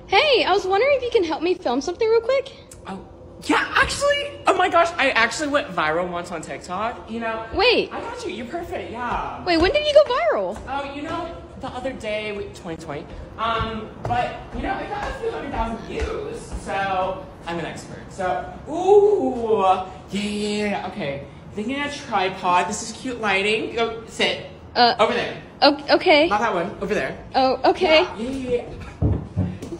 Hey, I was wondering if you can help me film something real quick? Oh, yeah, actually, oh my gosh, I actually went viral once on TikTok, you know. Wait. I got you, you're perfect, yeah. Wait, when did you go viral? Oh, you know, the other day, 2020, but, you know, it got a few 100,000 views, so I'm an expert. So, ooh, yeah, okay. Thinking a tripod, this is cute lighting. Go, sit, over there. Okay. Not that one, over there. Oh, okay. Yeah.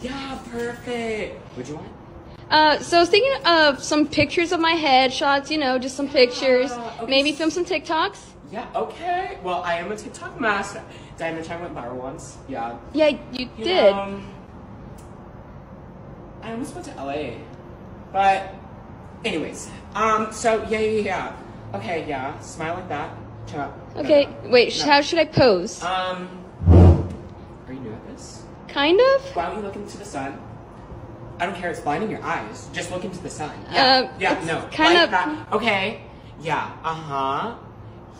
Yeah, perfect. What'd you want? So I was thinking of some pictures of my headshots, you know, just some pictures. Okay. Maybe film some TikToks. Yeah, okay. Well, I am a TikTok master. Diamond Chime went viral once. Yeah. Yeah, you did. I almost went to LA. But, anyways. So, yeah. Okay, yeah. Smile like that. Chin up. Okay, No. wait, how should I pose? Are you new at this? Kind of? Why don't you look into the sun? I don't care, it's blinding your eyes. Just look into the sun. Yeah, No. kind like of. that. Okay. Yeah.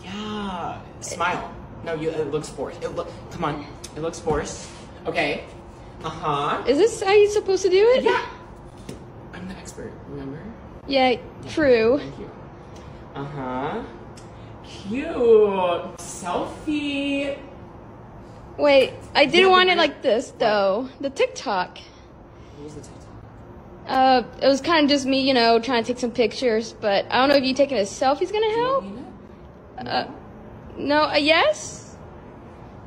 Yeah. Smile. No, it looks forced. Come on. It looks forced. Okay. Is this how you're supposed to do it? Yeah. I'm the expert, remember? Yeah, true. Thank you. Cute. Selfie. Wait, I didn't Yeah, want it but- like this, though. The TikTok. What was the TikTok? It was kind of just me, you know, trying to take some pictures, but I don't know if you taking a selfie's gonna help. No, yes?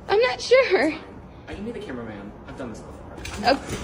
I'm not sure. You need the cameraman. I've done this before. Okay.